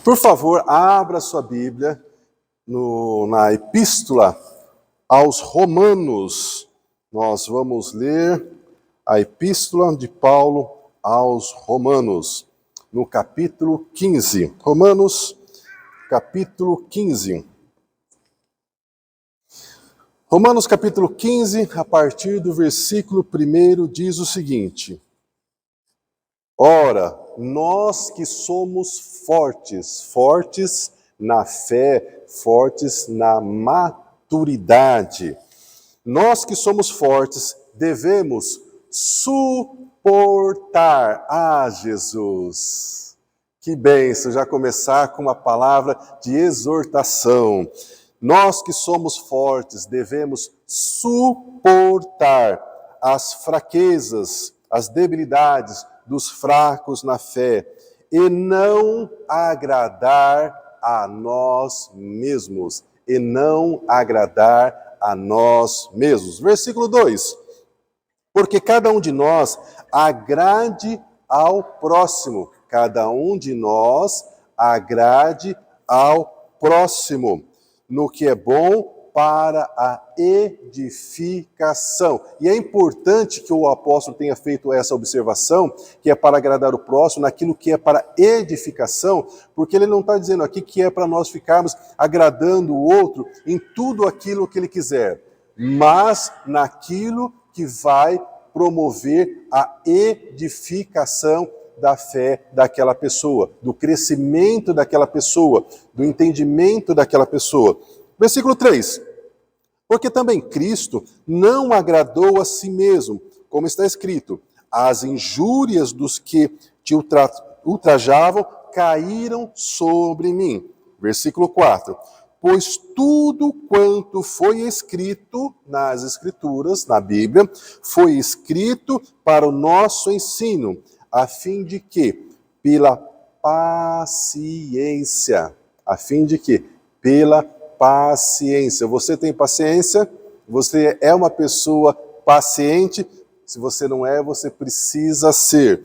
Por favor, abra sua Bíblia na Epístola aos Romanos. Nós vamos ler a Epístola de Paulo aos Romanos, no capítulo 15. Romanos, capítulo 15. Romanos, capítulo 15, a partir do versículo 1, diz o seguinte: Ora, nós que somos fortes na fé, fortes na maturidade, nós que somos fortes devemos suportar. Jesus! Que bênção já começar com uma palavra de exortação. Nós que somos fortes devemos suportar as fraquezas, as debilidades dos fracos na fé e não agradar a nós mesmos. E não agradar a nós mesmos. Versículo 2. Porque cada um de nós agrade ao próximo. Cada um de nós agrade ao próximo no que é bom para a edificação. E é importante que o apóstolo tenha feito essa observação, que é para agradar o próximo, naquilo que é para edificação, porque ele não está dizendo aqui que é para nós ficarmos agradando o outro em tudo aquilo que ele quiser, mas naquilo que vai promover a edificação da fé daquela pessoa, do crescimento daquela pessoa, do entendimento daquela pessoa. Versículo 3. Porque também Cristo não agradou a si mesmo, como está escrito: as injúrias dos que te ultrajavam caíram sobre mim. Versículo 4. Pois tudo quanto foi escrito nas Escrituras, na Bíblia, foi escrito para o nosso ensino, a fim de que, pela paciência, você tem paciência? Você é uma pessoa paciente? Se você não é, você precisa ser.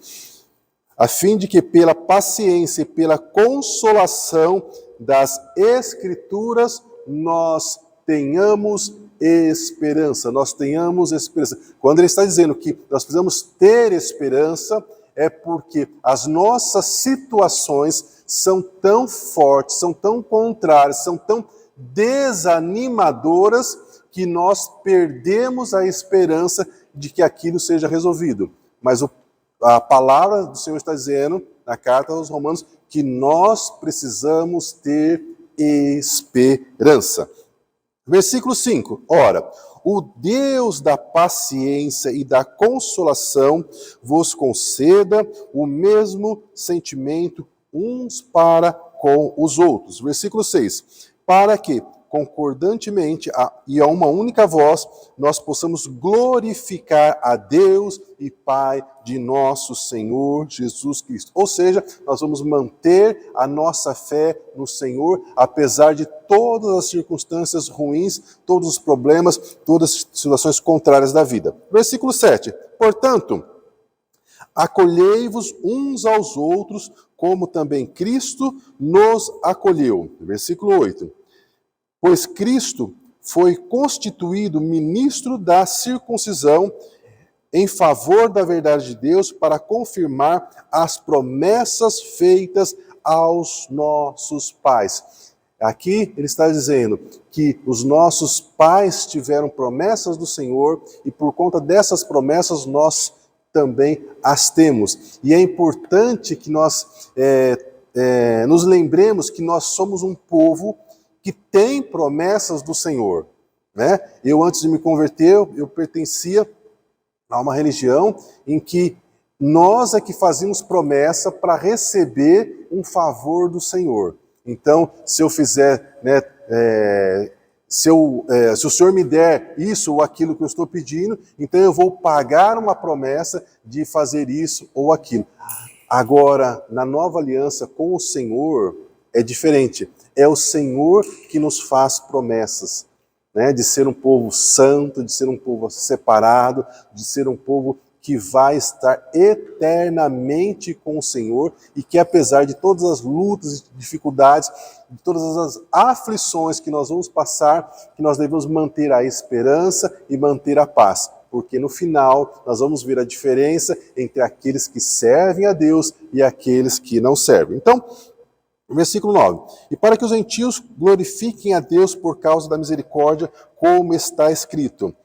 A fim de que pela paciência e pela consolação das Escrituras nós tenhamos esperança. Quando ele está dizendo que nós precisamos ter esperança, é porque as nossas situações são tão fortes, são tão contrárias, são tão desanimadoras que nós perdemos a esperança de que aquilo seja resolvido. Mas a palavra do Senhor está dizendo, na carta aos Romanos, que nós precisamos ter esperança. Versículo 5. Ora, o Deus da paciência e da consolação vos conceda o mesmo sentimento uns para com os outros. Versículo 6. Para que, concordantemente e a uma única voz, nós possamos glorificar a Deus e Pai de nosso Senhor Jesus Cristo. Ou seja, nós vamos manter a nossa fé no Senhor, apesar de todas as circunstâncias ruins, todos os problemas, todas as situações contrárias da vida. Versículo 7. Portanto, acolhei-vos uns aos outros, como também Cristo nos acolheu. Versículo 8. Pois Cristo foi constituído ministro da circuncisão em favor da verdade de Deus para confirmar as promessas feitas aos nossos pais. Aqui ele está dizendo que os nossos pais tiveram promessas do Senhor e por conta dessas promessas nós também as temos. E é importante que nós nos lembremos que nós somos um povo que tem promessas do Senhor, né? Eu, antes de me converter, eu pertencia a uma religião em que nós é que fazíamos promessa para receber um favor do Senhor. Então, se eu fizer, né, se o Senhor me der isso ou aquilo que eu estou pedindo, então eu vou pagar uma promessa de fazer isso ou aquilo. Agora, na nova aliança com o Senhor, é diferente. É o Senhor que nos faz promessas, né? De ser um povo santo, de ser um povo separado, de ser um povo que vai estar eternamente com o Senhor e que apesar de todas as lutas e dificuldades, de todas as aflições que nós vamos passar, que nós devemos manter a esperança e manter a paz. Porque no final nós vamos ver a diferença entre aqueles que servem a Deus e aqueles que não servem. Então, versículo 9. E para que os gentios glorifiquem a Deus por causa da misericórdia, como está escrito.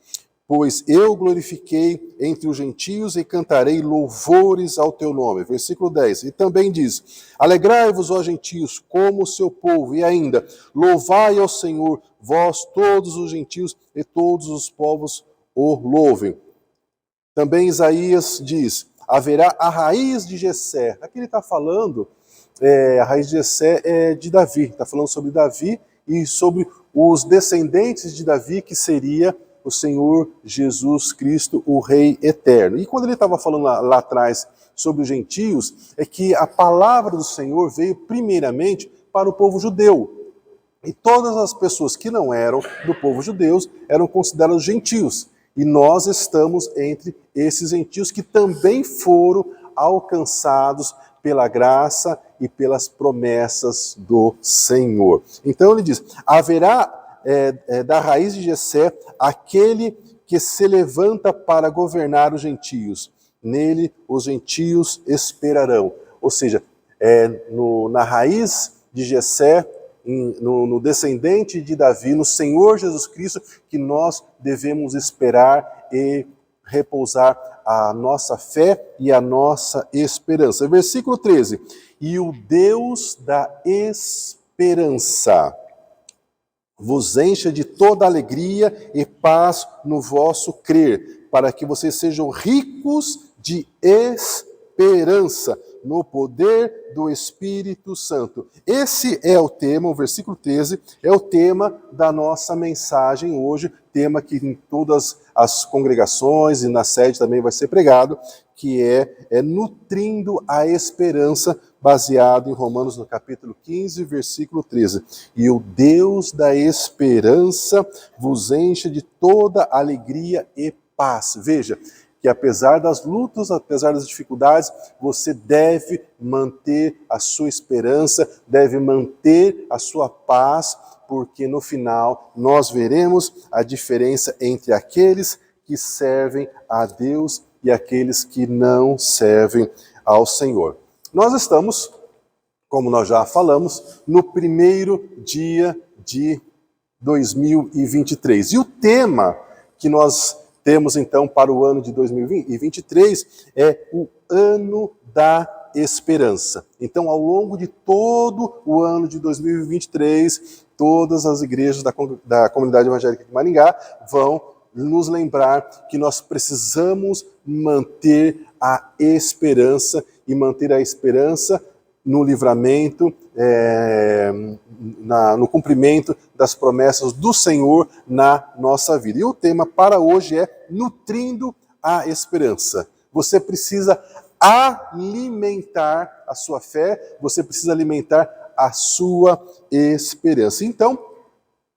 Pois eu glorifiquei entre os gentios e cantarei louvores ao teu nome. Versículo 10. E também diz, alegrai-vos, ó gentios, como o seu povo. E ainda, louvai ao Senhor, vós todos os gentios e todos os povos o louvem. Também Isaías diz, haverá a raiz de Jessé. Aqui ele está falando, a raiz de Jessé é de Davi. Está falando sobre Davi e sobre os descendentes de Davi, que seria o Senhor Jesus Cristo, o Rei Eterno. E quando ele estava falando lá atrás sobre os gentios, é que a palavra do Senhor veio primeiramente para o povo judeu. E todas as pessoas que não eram do povo judeu eram consideradas gentios. E nós estamos entre esses gentios que também foram alcançados pela graça e pelas promessas do Senhor. Então ele diz, haverá da raiz de Jessé aquele que se levanta para governar os gentios. Nele os gentios esperarão. Ou seja, na raiz de Jessé, no descendente de Davi, no Senhor Jesus Cristo, que nós devemos esperar e repousar a nossa fé e a nossa esperança. Versículo 13. E o Deus da esperança vos encha de toda alegria e paz no vosso crer, para que vocês sejam ricos de esperança no poder do Espírito Santo. Esse é o tema, o versículo 13, é o tema da nossa mensagem hoje, tema que em todas as congregações e na sede também vai ser pregado, que é nutrindo a esperança, baseado em Romanos no capítulo 15, versículo 13. E o Deus da esperança vos enche de toda alegria e paz. Veja, que apesar das lutas, apesar das dificuldades, você deve manter a sua esperança, deve manter a sua paz, porque no final nós veremos a diferença entre aqueles que servem a Deus e aqueles que não servem ao Senhor. Nós estamos, como nós já falamos, no primeiro dia de 2023. E o tema que nós temos então para o ano de 2023 é o ano da esperança. Então, ao longo de todo o ano de 2023, todas as igrejas da comunidade evangélica de Maringá vão nos lembrar que nós precisamos manter a esperança e manter a esperança no livramento, no cumprimento das promessas do Senhor na nossa vida. E o tema para hoje é nutrindo a esperança. Você precisa alimentar a sua fé, você precisa alimentar a sua esperança. Então,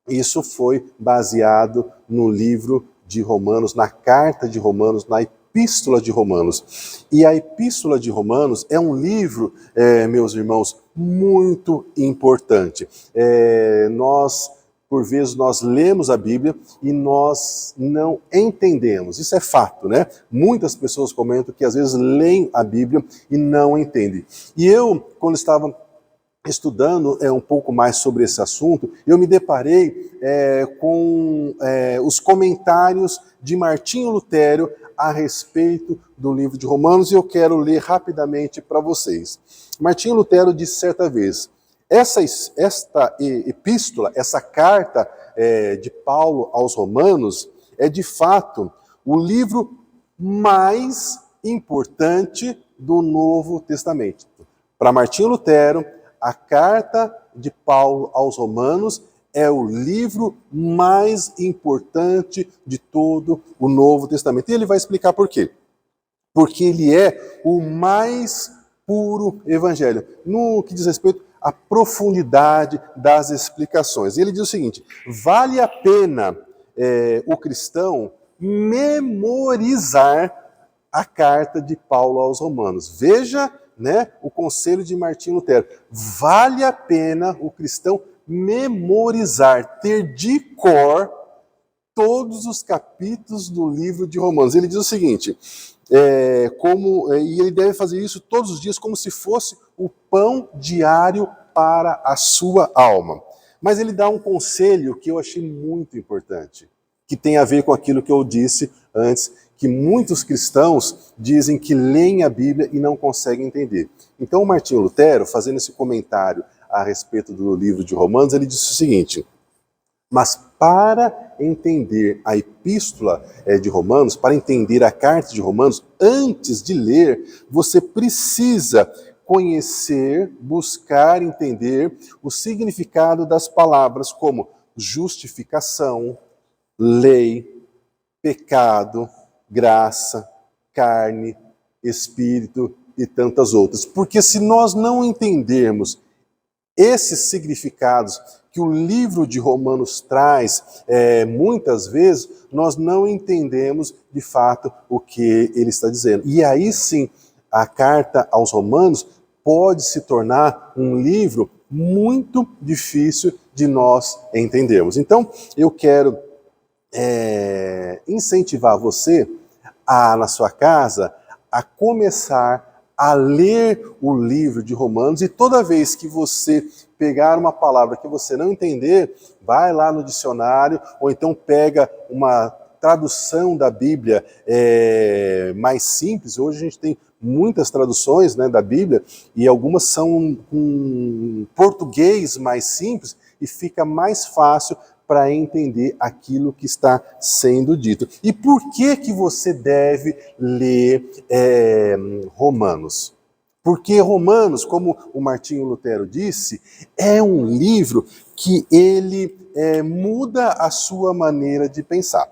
isso foi baseado no livro de Romanos, na carta de Romanos, na Epístola de Romanos. E a Epístola de Romanos é um livro, meus irmãos, muito importante. Por vezes, nós lemos a Bíblia e nós não entendemos. Isso é fato, né? Muitas pessoas comentam que às vezes leem a Bíblia e não entendem. E eu, quando estava estudando um pouco mais sobre esse assunto, eu me deparei com os comentários de Martinho Lutero a respeito do livro de Romanos, e eu quero ler rapidamente para vocês. Martinho Lutero disse certa vez, esta epístola, essa carta de Paulo aos Romanos, é de fato o livro mais importante do Novo Testamento. Para Martinho Lutero, a carta de Paulo aos Romanos é o livro mais importante de todo o Novo Testamento. E ele vai explicar por quê. Porque ele é o mais puro evangelho, no que diz respeito à profundidade das explicações. Ele diz o seguinte, vale a pena o cristão memorizar a carta de Paulo aos Romanos. Veja, né, o conselho de Martinho Lutero. Vale a pena o cristão memorizar, ter de cor todos os capítulos do livro de Romanos. Ele diz o seguinte, e ele deve fazer isso todos os dias como se fosse o pão diário para a sua alma. Mas ele dá um conselho que eu achei muito importante, que tem a ver com aquilo que eu disse antes, que muitos cristãos dizem que leem a Bíblia e não conseguem entender. Então, o Martinho Lutero, fazendo esse comentário a respeito do livro de Romanos, ele disse o seguinte: mas para entender a epístola de Romanos, para entender a carta de Romanos, antes de ler, você precisa conhecer, buscar entender o significado das palavras como justificação, lei, pecado, graça, carne, espírito e tantas outras. Porque se nós não entendermos esses significados que o livro de Romanos traz, muitas vezes, nós não entendemos de fato o que ele está dizendo. E aí sim, a carta aos Romanos pode se tornar um livro muito difícil de nós entendermos. Então, eu quero incentivar você na sua casa, a começar a ler o livro de Romanos, e toda vez que você pegar uma palavra que você não entender, vai lá no dicionário, ou então pega uma tradução da Bíblia mais simples. Hoje a gente tem muitas traduções, né, da Bíblia, e algumas são um português mais simples, e fica mais fácil para entender aquilo que está sendo dito. E por que você deve ler Romanos? Porque Romanos, como o Martinho Lutero disse, é um livro que ele muda a sua maneira de pensar.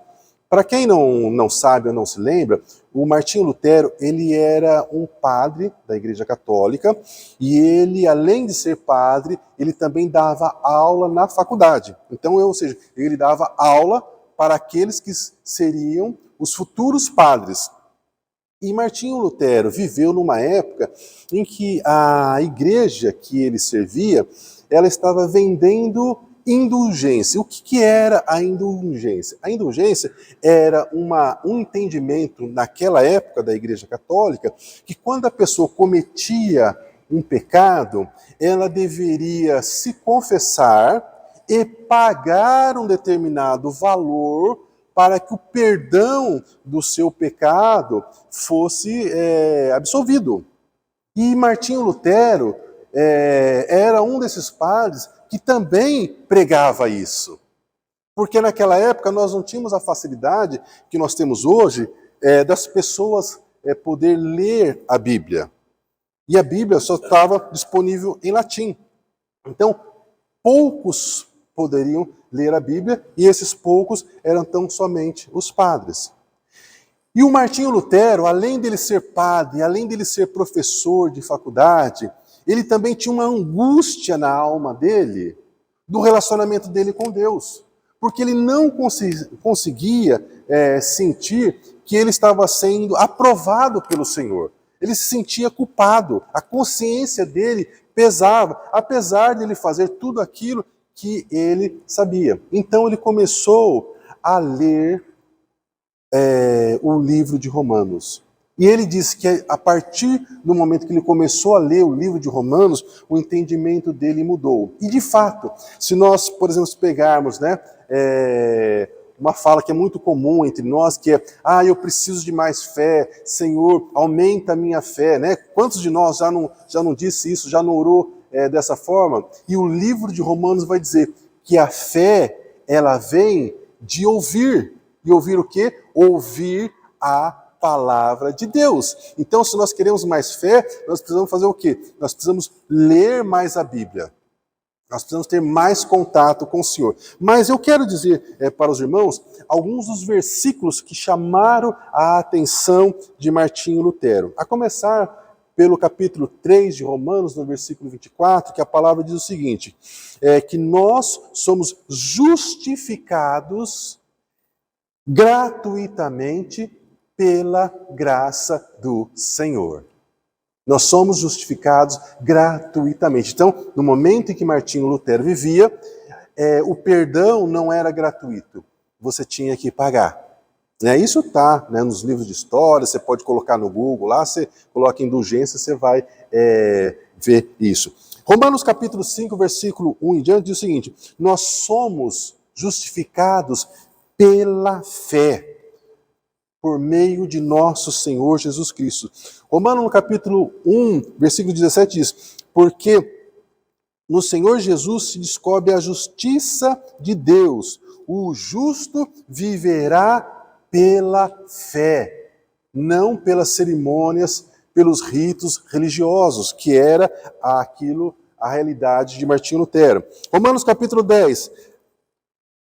Para quem não sabe ou não se lembra, o Martinho Lutero, ele era um padre da Igreja Católica, e ele, além de ser padre, ele também dava aula na faculdade. Então, ou seja, ele dava aula para aqueles que seriam os futuros padres. E Martinho Lutero viveu numa época em que a igreja que ele servia, ela estava vendendo indulgência. O que era a indulgência? A indulgência era um entendimento naquela época da Igreja Católica, que quando a pessoa cometia um pecado, ela deveria se confessar e pagar um determinado valor para que o perdão do seu pecado fosse absolvido. E Martinho Lutero era um desses padres que também pregava isso. Porque naquela época nós não tínhamos a facilidade que nós temos hoje das pessoas poder ler a Bíblia. E a Bíblia só estava disponível em latim. Então, poucos poderiam ler a Bíblia, e esses poucos eram tão somente os padres. E o Martinho Lutero, além dele ser padre, além dele ser professor de faculdade, ele também tinha uma angústia na alma dele, do relacionamento dele com Deus. Porque ele não conseguia sentir que ele estava sendo aprovado pelo Senhor. Ele se sentia culpado, a consciência dele pesava, apesar de ele fazer tudo aquilo que ele sabia. Então ele começou a ler o livro de Romanos. E ele disse que a partir do momento que ele começou a ler o livro de Romanos, o entendimento dele mudou. E de fato, se nós, por exemplo, pegarmos uma fala que é muito comum entre nós, que é: eu preciso de mais fé, Senhor, aumenta a minha fé, né? Quantos de nós já não disse isso, já não orou dessa forma? E o livro de Romanos vai dizer que a fé, ela vem de ouvir. E ouvir o quê? Ouvir a palavra de Deus. Então, se nós queremos mais fé, nós precisamos fazer o quê? Nós precisamos ler mais a Bíblia. Nós precisamos ter mais contato com o Senhor. Mas eu quero dizer para os irmãos alguns dos versículos que chamaram a atenção de Martinho Lutero. A começar pelo capítulo 3 de Romanos, no versículo 24, que a palavra diz o seguinte: que nós somos justificados gratuitamente pela graça do Senhor. Nós somos justificados gratuitamente. Então, no momento em que Martinho Lutero vivia, o perdão não era gratuito. Você tinha que pagar. Isso está nos livros de história, você pode colocar no Google, lá você coloca indulgência, você vai ver isso. Romanos capítulo 5, versículo 1 em diante, diz o seguinte: nós somos justificados pela fé, por meio de nosso Senhor Jesus Cristo. Romanos no capítulo 1, versículo 17 diz: porque no Senhor Jesus se descobre a justiça de Deus. O justo viverá pela fé, não pelas cerimônias, pelos ritos religiosos, que era a realidade de Martinho Lutero. Romanos capítulo 10.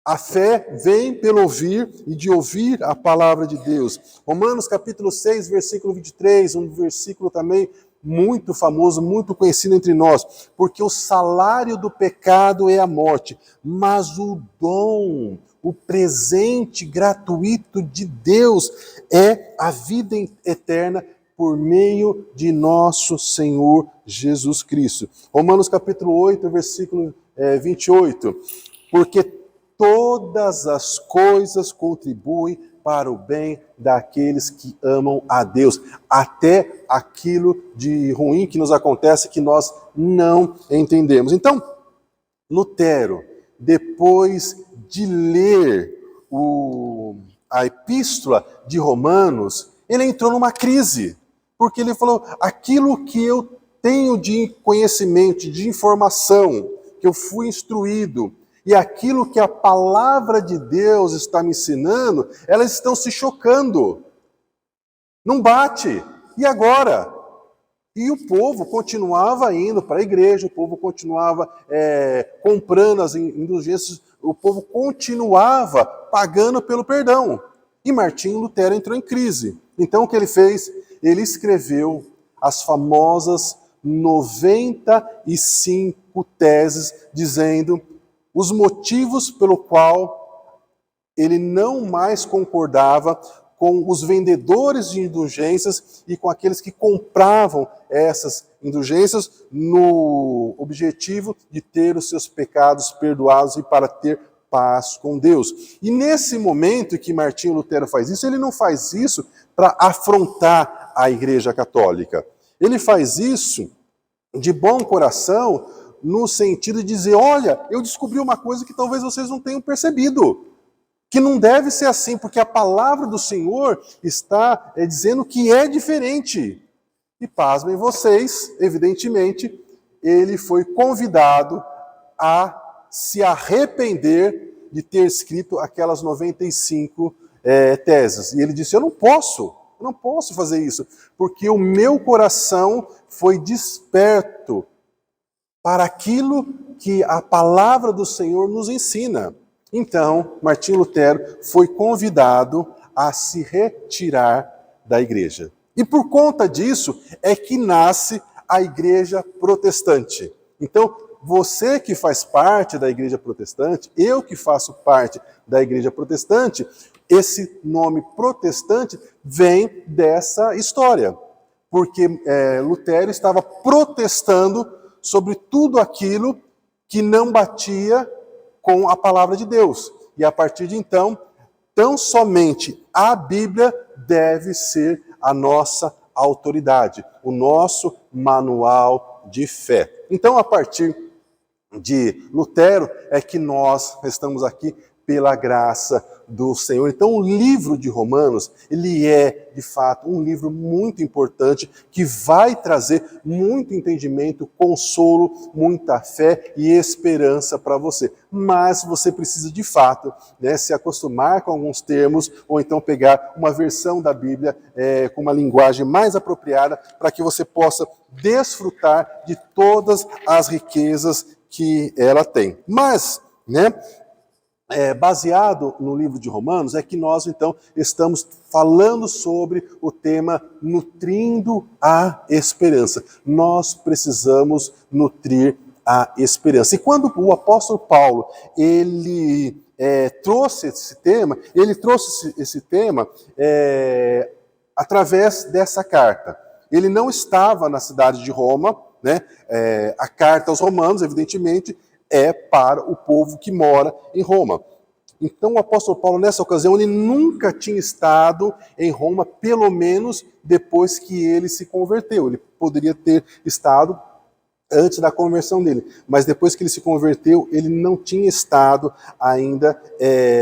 A fé vem pelo ouvir e de ouvir a palavra de Deus. Romanos capítulo 6, versículo 23, um versículo também muito famoso, muito conhecido entre nós. Porque o salário do pecado é a morte, mas o dom, o presente gratuito de Deus é a vida eterna por meio de nosso Senhor Jesus Cristo. Romanos capítulo 8, versículo 28. Porque todas as coisas contribuem para o bem daqueles que amam a Deus, até aquilo de ruim que nos acontece que nós não entendemos. Então, Lutero, depois de ler a epístola de Romanos, ele entrou numa crise, porque ele falou: aquilo que eu tenho de conhecimento, de informação, que eu fui instruído, e aquilo que a palavra de Deus está me ensinando, elas estão se chocando. Não bate. E agora? E o povo continuava indo para a igreja, o povo continuava comprando as indulgências, o povo continuava pagando pelo perdão. E Martinho Lutero entrou em crise. Então o que ele fez? Ele escreveu as famosas 95 teses, dizendo os motivos pelo qual ele não mais concordava com os vendedores de indulgências e com aqueles que compravam essas indulgências no objetivo de ter os seus pecados perdoados e para ter paz com Deus. E nesse momento que Martinho Lutero faz isso, ele não faz isso para afrontar a Igreja Católica. Ele faz isso de bom coração, no sentido de dizer: olha, eu descobri uma coisa que talvez vocês não tenham percebido, que não deve ser assim, porque a palavra do Senhor está dizendo que é diferente. E pasmem vocês, evidentemente, ele foi convidado a se arrepender de ter escrito aquelas 95 teses. E ele disse: eu não posso fazer isso, porque o meu coração foi desperto para aquilo que a palavra do Senhor nos ensina. Então, Martinho Lutero foi convidado a se retirar da igreja. E por conta disso é que nasce a Igreja Protestante. Então, você que faz parte da Igreja Protestante, eu que faço parte da Igreja Protestante, esse nome protestante vem dessa história. Porque Lutero estava protestando sobre tudo aquilo que não batia com a palavra de Deus. E a partir de então, tão somente a Bíblia deve ser a nossa autoridade, o nosso manual de fé. Então, a partir de Lutero é que nós estamos aqui pela graça do Senhor. Então, o livro de Romanos, ele é, de fato, um livro muito importante, que vai trazer muito entendimento, consolo, muita fé e esperança para você. Mas você precisa, de fato, se acostumar com alguns termos, ou então pegar uma versão da Bíblia com uma linguagem mais apropriada, para que você possa desfrutar de todas as riquezas que ela tem. Mas, baseado no livro de Romanos, é que nós, então, estamos falando sobre o tema nutrindo a esperança. Nós precisamos nutrir a esperança. E quando o apóstolo Paulo, ele trouxe esse tema através dessa carta. Ele não estava na cidade de Roma, né? A carta aos romanos, evidentemente, é para o povo que mora em Roma. Então, o apóstolo Paulo, nessa ocasião, ele nunca tinha estado em Roma, pelo menos depois que ele se converteu. Ele poderia ter estado antes da conversão dele, mas depois que ele se converteu, ele não tinha estado ainda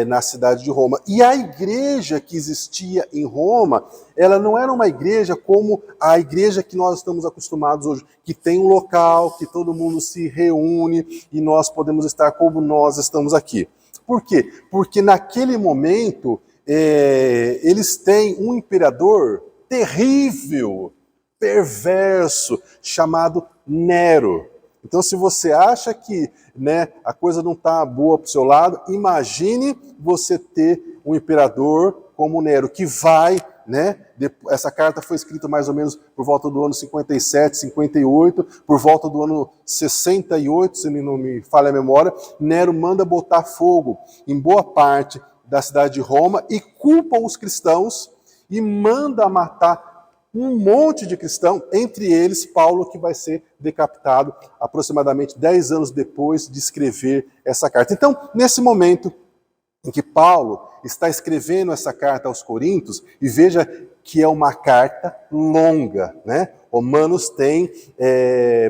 na cidade de Roma. E a igreja que existia em Roma, ela não era uma igreja como a igreja que nós estamos acostumados hoje, que tem um local, que todo mundo se reúne e nós podemos estar como nós estamos aqui. Por quê? Porque naquele momento, eles têm um imperador terrível, perverso, chamado Nero. Então, se você acha que, né, a coisa não está boa para o seu lado, imagine você ter um imperador como Nero, que vai, né, essa carta foi escrita mais ou menos por volta do ano 57, 58, por volta do ano 68, se não me falha a memória, Nero manda botar fogo em boa parte da cidade de Roma e culpa os cristãos e manda matar um monte de cristão, entre eles Paulo, que vai ser decapitado aproximadamente 10 anos depois de escrever essa carta. Então, nesse momento em que Paulo está escrevendo essa carta aos Coríntios, e veja que é uma carta longa, né? Romanos tem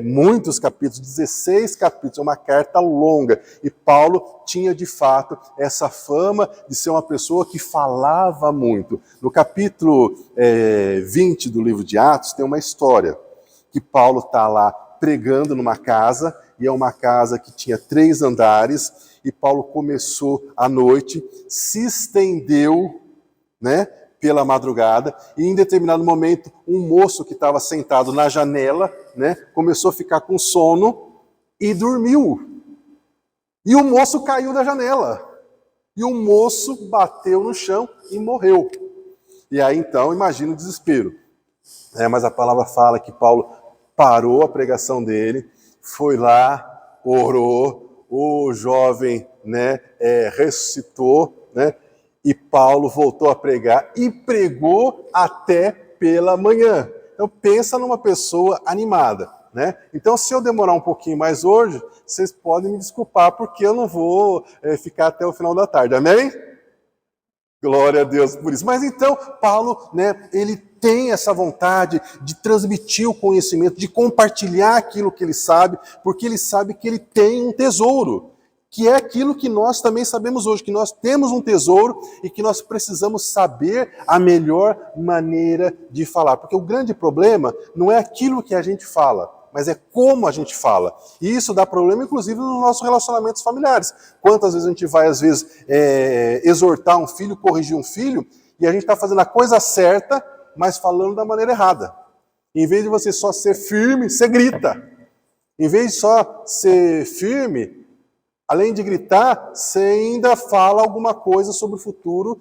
muitos capítulos, 16 capítulos, é uma carta longa. E Paulo tinha, de fato, essa fama de ser uma pessoa que falava muito. No capítulo 20 do livro de Atos, tem uma história que Paulo está lá pregando numa casa, e é uma casa que tinha 3 andares, e Paulo começou à noite, se estendeu, né, pela madrugada, e em determinado momento, um moço que estava sentado na janela, né, começou a ficar com sono e dormiu. E o moço caiu da janela. E o moço bateu no chão e morreu. E aí, então, imagina o desespero. Mas a palavra fala que Paulo parou a pregação dele, foi lá, orou, o jovem, né, ressuscitou, né, e Paulo voltou a pregar e pregou até pela manhã. Então pensa numa pessoa animada, né? Então se eu demorar um pouquinho mais hoje, vocês podem me desculpar porque eu não vou ficar até o final da tarde, amém? Glória a Deus por isso. Mas então Paulo, né, ele tem essa vontade de transmitir o conhecimento, de compartilhar aquilo que ele sabe, porque ele sabe que ele tem um tesouro, que é aquilo que nós também sabemos hoje, que nós temos um tesouro e que nós precisamos saber a melhor maneira de falar. Porque o grande problema não é aquilo que a gente fala, mas é como a gente fala. E isso dá problema, inclusive, nos nossos relacionamentos familiares. Quantas vezes a gente vai, às vezes, exortar um filho, corrigir um filho, e a gente está fazendo a coisa certa, mas falando da maneira errada. Em vez de você só ser firme, você grita. Em vez de só ser firme, além de gritar, você ainda fala alguma coisa sobre o futuro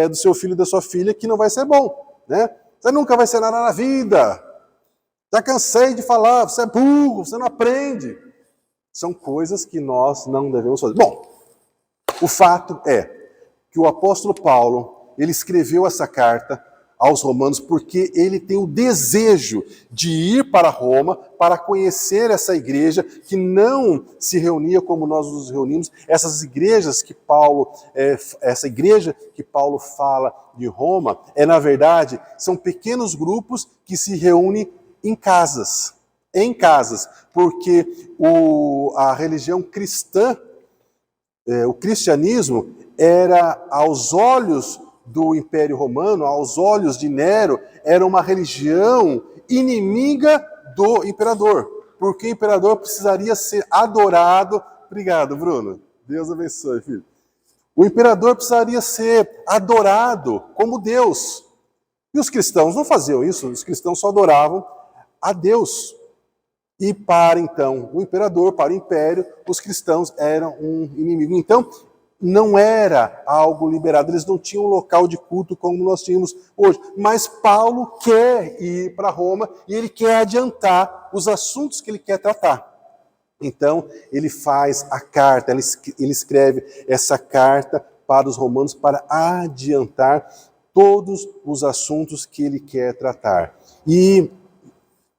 do seu filho e da sua filha que não vai ser bom, né? Você nunca vai ser nada na vida. Já cansei de falar, você é burro, você não aprende. São coisas que nós não devemos fazer. Bom, o fato é que o apóstolo Paulo, ele escreveu essa carta aos romanos porque ele tem o desejo de ir para Roma para conhecer essa igreja que não se reunia como nós nos reunimos. Essas igrejas que essa igreja que Paulo fala de Roma, na verdade, são pequenos grupos que se reúnem em casas, porque a religião cristã, o cristianismo, era aos olhos do Império Romano, aos olhos de Nero, era uma religião inimiga do imperador, porque o imperador precisaria ser adorado. Obrigado, Bruno. Deus abençoe, filho. O imperador precisaria ser adorado como Deus. E os cristãos não faziam isso, os cristãos só adoravam a Deus. E para, então, o imperador, para o império, os cristãos eram um inimigo. Então, não era algo liberado, eles não tinham um local de culto como nós tínhamos hoje. Mas Paulo quer ir para Roma e ele quer adiantar os assuntos que ele quer tratar. Então, ele faz a carta, ele escreve essa carta para os romanos para adiantar todos os assuntos que ele quer tratar. E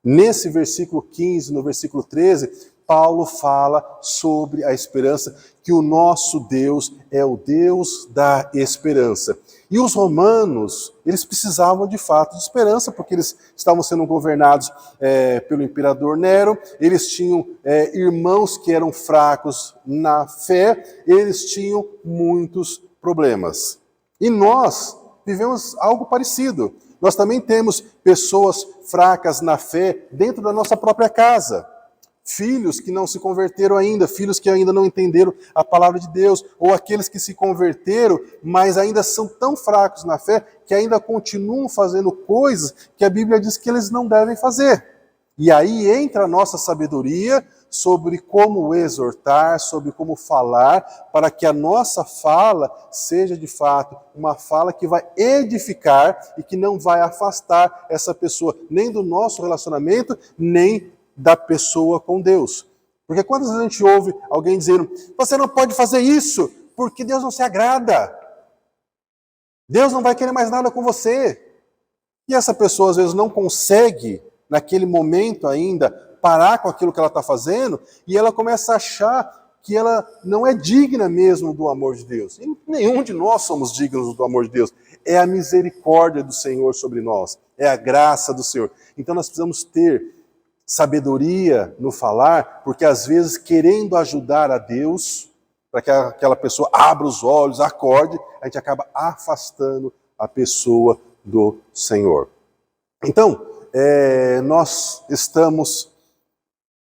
nesse versículo 15, no versículo 13, Paulo fala sobre a esperança, que o nosso Deus é o Deus da esperança. E os romanos, eles precisavam de fato de esperança, porque eles estavam sendo governados pelo imperador Nero, eles tinham irmãos que eram fracos na fé, eles tinham muitos problemas. E nós vivemos algo parecido. Nós também temos pessoas fracas na fé dentro da nossa própria casa. Filhos que não se converteram ainda, filhos que ainda não entenderam a palavra de Deus, ou aqueles que se converteram, mas ainda são tão fracos na fé, que ainda continuam fazendo coisas que a Bíblia diz que eles não devem fazer. E aí entra a nossa sabedoria sobre como exortar, sobre como falar, para que a nossa fala seja de fato uma fala que vai edificar e que não vai afastar essa pessoa nem do nosso relacionamento, nem da pessoa com Deus. Porque quantas vezes a gente ouve alguém dizendo, você não pode fazer isso, porque Deus não se agrada. Deus não vai querer mais nada com você. E essa pessoa às vezes não consegue, naquele momento ainda, parar com aquilo que ela está fazendo, e ela começa a achar que ela não é digna mesmo do amor de Deus. E nenhum de nós somos dignos do amor de Deus. É a misericórdia do Senhor sobre nós. É a graça do Senhor. Então nós precisamos ter sabedoria no falar, porque às vezes querendo ajudar a Deus, para que aquela pessoa abra os olhos, acorde, a gente acaba afastando a pessoa do Senhor. Então, nós estamos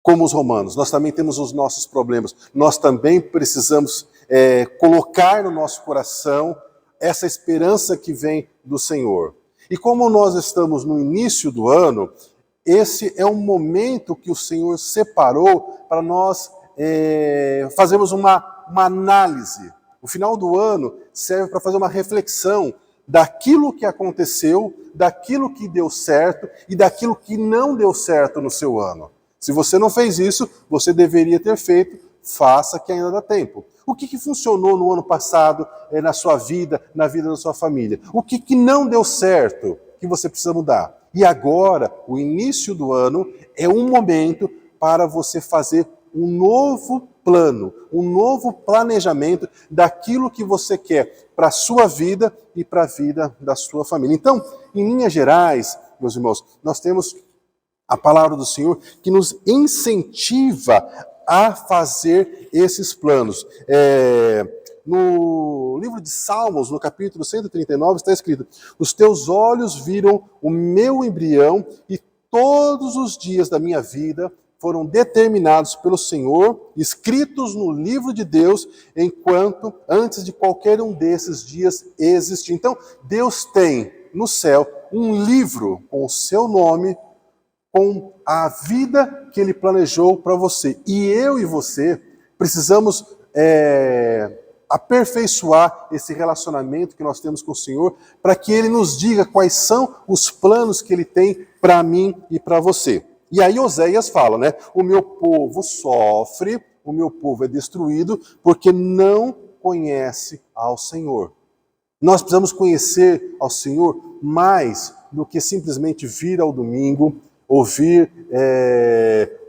como os romanos, nós também temos os nossos problemas, nós também precisamos colocar no nosso coração essa esperança que vem do Senhor. E como nós estamos no início do ano, esse é um momento que o Senhor separou para nós fazermos uma análise. O final do ano serve para fazer uma reflexão daquilo que aconteceu, daquilo que deu certo e daquilo que não deu certo no seu ano. Se você não fez isso, você deveria ter feito, faça que ainda dá tempo. O que funcionou no ano passado na sua vida, na vida da sua família? O que não deu certo que você precisa mudar? E agora, o início do ano, é um momento para você fazer um novo plano, um novo planejamento daquilo que você quer para a sua vida e para a vida da sua família. Então, em linhas gerais, meus irmãos, nós temos a palavra do Senhor que nos incentiva a fazer esses planos. No livro de Salmos, no capítulo 139, está escrito: os teus olhos viram o meu embrião e todos os dias da minha vida foram determinados pelo Senhor, escritos no livro de Deus, enquanto antes de qualquer um desses dias existir. Então, Deus tem no céu um livro com o seu nome, com a vida que Ele planejou para você. E eu e você precisamos aperfeiçoar esse relacionamento que nós temos com o Senhor, para que Ele nos diga quais são os planos que Ele tem para mim e para você. E aí Oséias fala, né? O meu povo sofre, o meu povo é destruído, porque não conhece ao Senhor. Nós precisamos conhecer ao Senhor mais do que simplesmente vir ao domingo, ouvir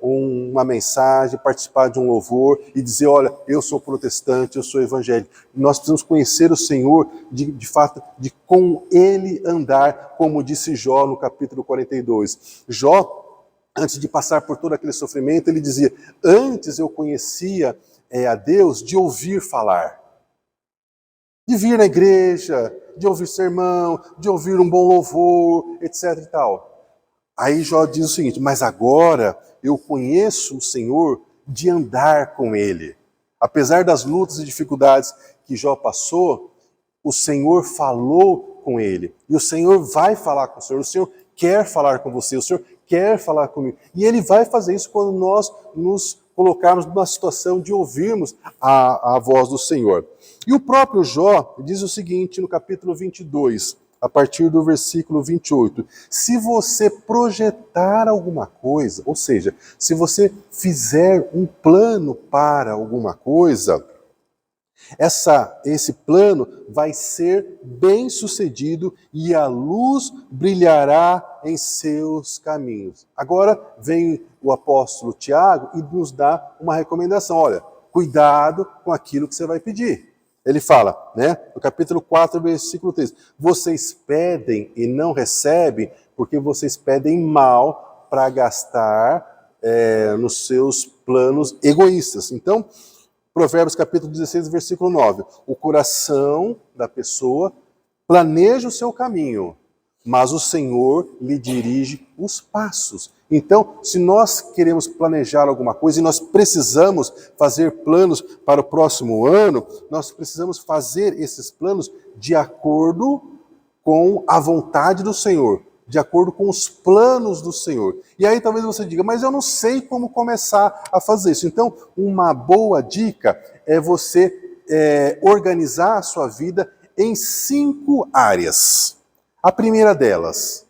uma mensagem, participar de um louvor e dizer, olha, eu sou protestante, eu sou evangélico. Nós precisamos conhecer o Senhor, de fato, de com Ele andar, como disse Jó no capítulo 42. Jó, antes de passar por todo aquele sofrimento, ele dizia, antes eu conhecia a Deus de ouvir falar. De vir na igreja, de ouvir sermão, de ouvir um bom louvor, etc. e tal. Aí Jó diz o seguinte, mas agora eu conheço o Senhor de andar com Ele. Apesar das lutas e dificuldades que Jó passou, o Senhor falou com ele. E o Senhor vai falar com o Senhor quer falar com você, o Senhor quer falar comigo. E Ele vai fazer isso quando nós nos colocarmos numa situação de ouvirmos a voz do Senhor. E o próprio Jó diz o seguinte no capítulo 22, a partir do versículo 28. Se você projetar alguma coisa, ou seja, se você fizer um plano para alguma coisa, Esse plano vai ser bem sucedido e a luz brilhará em seus caminhos. Agora vem o apóstolo Tiago e nos dá uma recomendação. Olha, cuidado com aquilo que você vai pedir. Ele fala, né, no capítulo 4, versículo 3, vocês pedem e não recebem, porque vocês pedem mal para gastar nos seus planos egoístas. Então, Provérbios capítulo 16, versículo 9. O coração da pessoa planeja o seu caminho, mas o Senhor lhe dirige os passos. Então, se nós queremos planejar alguma coisa e nós precisamos fazer planos para o próximo ano, nós precisamos fazer esses planos de acordo com a vontade do Senhor, de acordo com os planos do Senhor. E aí talvez você diga, mas eu não sei como começar a fazer isso. Então, uma boa dica é você organizar a sua vida em 5 áreas. A primeira delas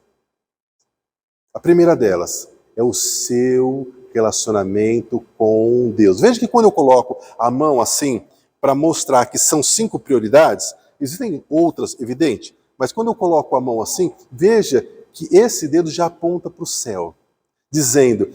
é o seu relacionamento com Deus. Veja que quando eu coloco a mão assim, para mostrar que são 5 prioridades, existem outras, evidente, mas quando eu coloco a mão assim, veja que esse dedo já aponta para o céu, dizendo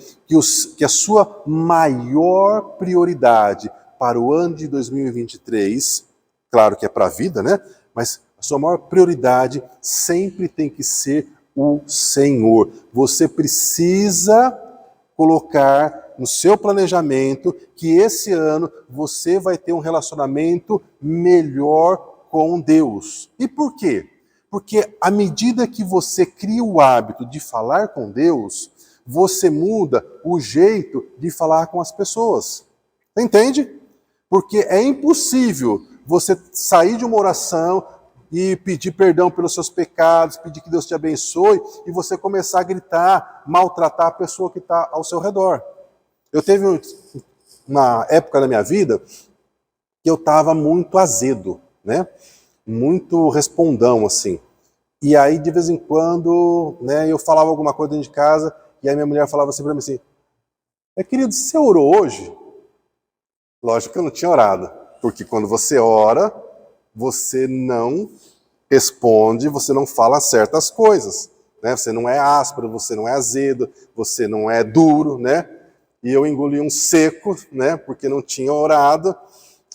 que a sua maior prioridade para o ano de 2023, claro que é para a vida, né? Mas a sua maior prioridade sempre tem que ser o Senhor. Você precisa colocar no seu planejamento que esse ano você vai ter um relacionamento melhor com Deus. E por quê? Porque à medida que você cria o hábito de falar com Deus, você muda o jeito de falar com as pessoas. Você entende? Porque é impossível você sair de uma oração e pedir perdão pelos seus pecados, pedir que Deus te abençoe, e você começar a gritar, maltratar a pessoa que está ao seu redor. Eu teve uma época da minha vida que eu estava muito azedo, né? Muito respondão, assim. E aí, de vez em quando, né, eu falava alguma coisa dentro de casa, e aí minha mulher falava assim para mim assim, querido, você orou hoje? Lógico que eu não tinha orado, porque quando você ora, você não responde, você não fala certas coisas, né? Você não é áspero, você não é azedo, você não é duro, né? E eu engoli um seco, né, porque não tinha orado,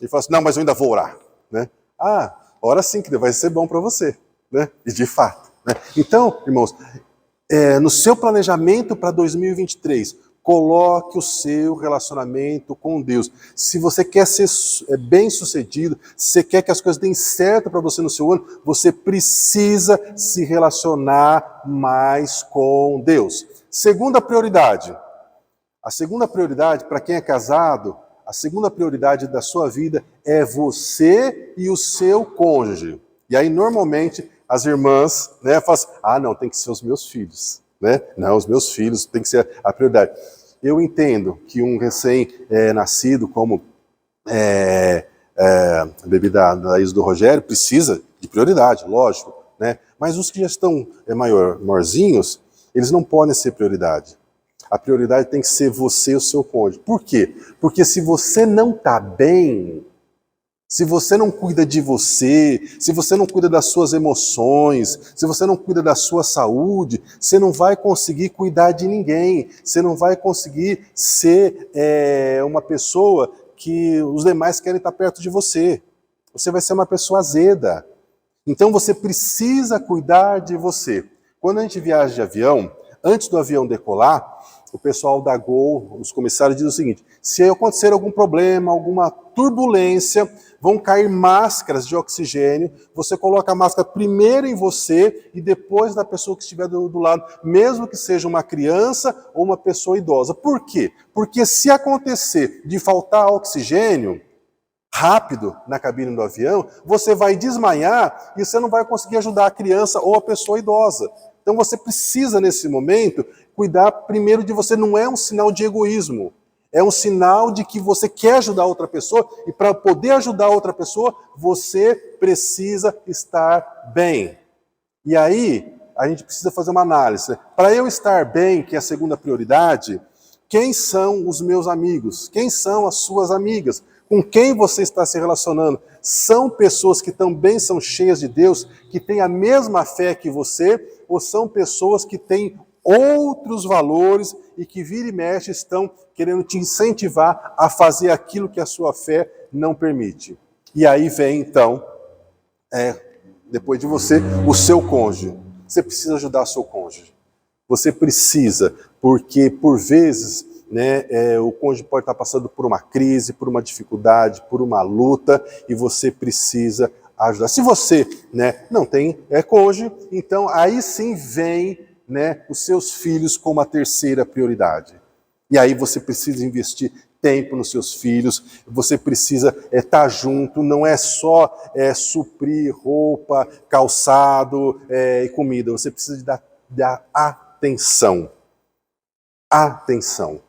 e falei assim, não, mas eu ainda vou orar, né? Ah, ora sim, que vai ser bom para você, né? E de fato, né? Então, irmãos, no seu planejamento para 2023, coloque o seu relacionamento com Deus. Se você quer ser bem-sucedido, se você quer que as coisas deem certo para você no seu ano, você precisa se relacionar mais com Deus. Segunda prioridade. A segunda prioridade para quem é casado, a segunda prioridade da sua vida é você e o seu cônjuge. E aí, normalmente, as irmãs, né, falam assim, ah, não, tem que ser os meus filhos, né? Não, os meus filhos tem que ser a prioridade. Eu entendo que um recém-nascido, como a bebê da Isa do Rogério, precisa de prioridade, lógico, né? Mas os que já estão maiorzinhos, eles não podem ser prioridade. A prioridade tem que ser você e o seu cônjuge. Por quê? Porque se você não está bem, se você não cuida de você, se você não cuida das suas emoções, se você não cuida da sua saúde, você não vai conseguir cuidar de ninguém, você não vai conseguir ser uma pessoa que os demais querem estar perto de você. Você vai ser uma pessoa azeda. Então você precisa cuidar de você. Quando a gente viaja de avião, antes do avião decolar, o pessoal da Gol, os comissários, dizem o seguinte, se acontecer algum problema, alguma turbulência, vão cair máscaras de oxigênio, você coloca a máscara primeiro em você e depois na pessoa que estiver do lado, mesmo que seja uma criança ou uma pessoa idosa. Por quê? Porque se acontecer de faltar oxigênio rápido na cabine do avião, você vai desmaiar e você não vai conseguir ajudar a criança ou a pessoa idosa. Então você precisa, nesse momento, cuidar primeiro de você. Não é um sinal de egoísmo, é um sinal de que você quer ajudar outra pessoa, e para poder ajudar outra pessoa, você precisa estar bem. E aí, a gente precisa fazer uma análise, né? Para eu estar bem, que é a segunda prioridade, quem são os meus amigos? Quem são as suas amigas? com quem você está se relacionando são pessoas que também são cheias de Deus, que têm a mesma fé que você, ou são pessoas que têm outros valores e que vira e mexe estão querendo te incentivar a fazer aquilo que a sua fé não permite. E aí vem então, depois de você, o seu cônjuge. Você precisa ajudar o seu cônjuge. Você precisa, porque por vezes o cônjuge pode estar passando por uma crise, por uma dificuldade, por uma luta, e você precisa ajudar. Se você não tem cônjuge, então aí sim vem os seus filhos como a terceira prioridade. E aí você precisa investir tempo nos seus filhos, você precisa estar junto, não é só suprir roupa, calçado e comida, você precisa dar atenção. Atenção.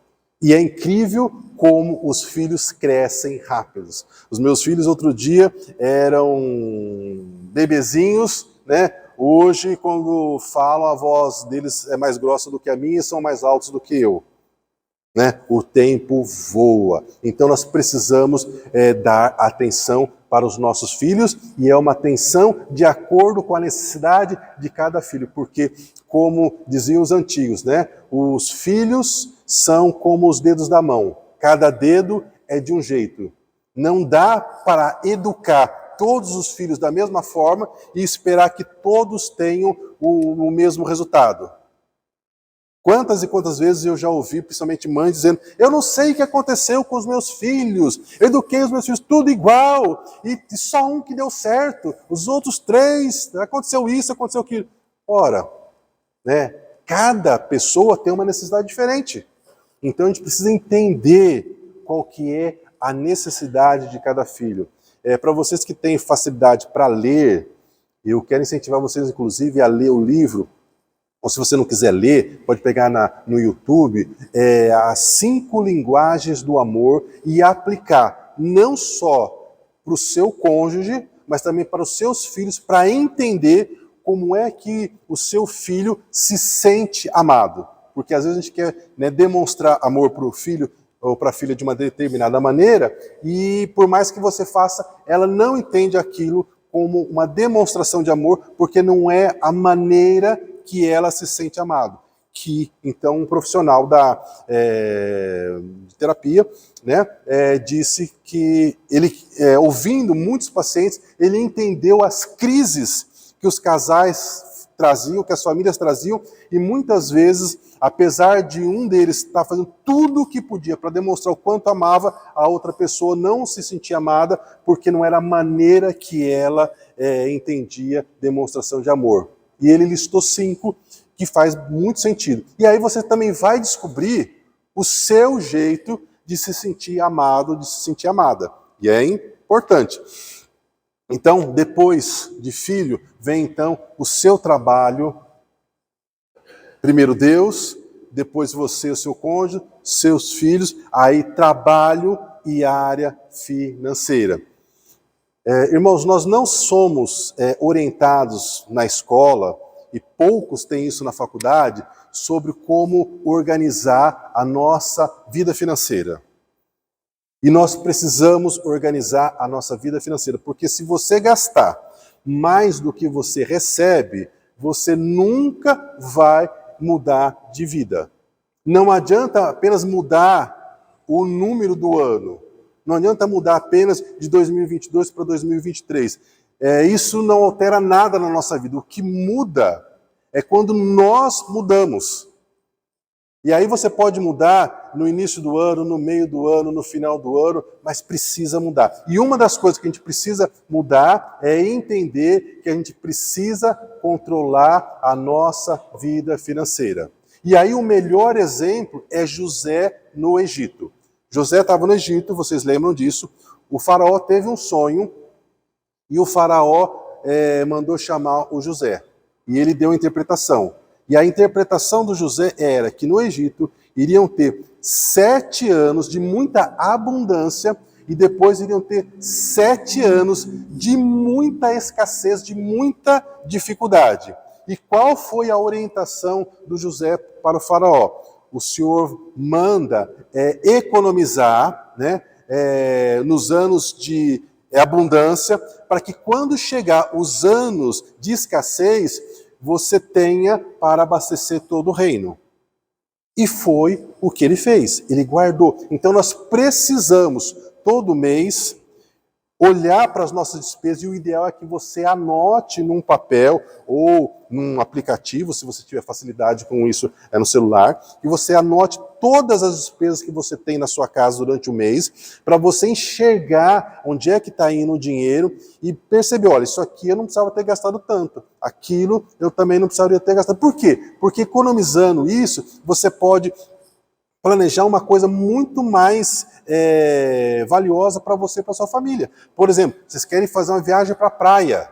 E é incrível como os filhos crescem rápidos. Os meus filhos outro dia eram bebezinhos, Hoje, quando falam, a voz deles é mais grossa do que a minha e são mais altos do que eu. O tempo voa. Então nós precisamos dar atenção para os nossos filhos, e é uma atenção de acordo com a necessidade de cada filho, porque, como diziam os antigos, os filhos são como os dedos da mão, cada dedo é de um jeito. Não dá para educar todos os filhos da mesma forma e esperar que todos tenham o mesmo resultado. Quantas e quantas vezes eu já ouvi, principalmente mães, dizendo: eu não sei o que aconteceu com os meus filhos, eu eduquei os meus filhos tudo igual, e só um que deu certo, os outros 3, aconteceu isso, aconteceu aquilo. Ora, cada pessoa tem uma necessidade diferente. Então a gente precisa entender qual que é a necessidade de cada filho. Para vocês que têm facilidade para ler, eu quero incentivar vocês, inclusive, a ler o livro, ou se você não quiser ler, pode pegar no YouTube, as 5 linguagens do amor e aplicar não só para o seu cônjuge, mas também para os seus filhos, para entender como é que o seu filho se sente amado. Porque às vezes a gente quer demonstrar amor para o filho ou para a filha de uma determinada maneira, e por mais que você faça, ela não entende aquilo como uma demonstração de amor, porque não é a maneira que ela se sente amado. Que, então, um profissional de terapia disse que ele, ouvindo muitos pacientes, ele entendeu as crises que os casais traziam, que as famílias traziam, e muitas vezes, apesar de um deles estar fazendo tudo o que podia para demonstrar o quanto amava, a outra pessoa não se sentia amada, porque não era a maneira que ela entendia demonstração de amor. E ele listou 5 que faz muito sentido. E aí você também vai descobrir o seu jeito de se sentir amado, de se sentir amada. E é importante. Então, depois de filho, vem então o seu trabalho. Primeiro Deus, depois você, o seu cônjuge, seus filhos, aí trabalho e área financeira. Irmãos, nós não somos orientados na escola, e poucos têm isso na faculdade, sobre como organizar a nossa vida financeira. E nós precisamos organizar a nossa vida financeira, porque se você gastar mais do que você recebe, você nunca vai mudar de vida. Não adianta apenas mudar o número do ano. Não adianta mudar apenas de 2022 para 2023. Isso não altera nada na nossa vida. O que muda é quando nós mudamos. E aí você pode mudar no início do ano, no meio do ano, no final do ano, mas precisa mudar. E uma das coisas que a gente precisa mudar é entender que a gente precisa controlar a nossa vida financeira. E aí o melhor exemplo é José no Egito. José estava no Egito, vocês lembram disso. O faraó teve um sonho e o faraó mandou chamar o José. E ele deu a interpretação. E a interpretação do José era que no Egito iriam ter 7 anos de muita abundância e depois iriam ter 7 anos de muita escassez, de muita dificuldade. E qual foi a orientação do José para o faraó? O Senhor manda economizar, nos anos de abundância, para que quando chegar os anos de escassez, você tenha para abastecer todo o reino. E foi o que ele fez, ele guardou. Então nós precisamos, todo mês, olhar para as nossas despesas, e o ideal é que você anote num papel ou num aplicativo, se você tiver facilidade com isso no celular, que você anote todas as despesas que você tem na sua casa durante o mês, para você enxergar onde é que está indo o dinheiro e perceber, olha, isso aqui eu não precisava ter gastado tanto, aquilo eu também não precisaria ter gastado. Por quê? Porque economizando isso, você pode planejar uma coisa muito mais valiosa para você e para sua família. Por exemplo, vocês querem fazer uma viagem para a praia,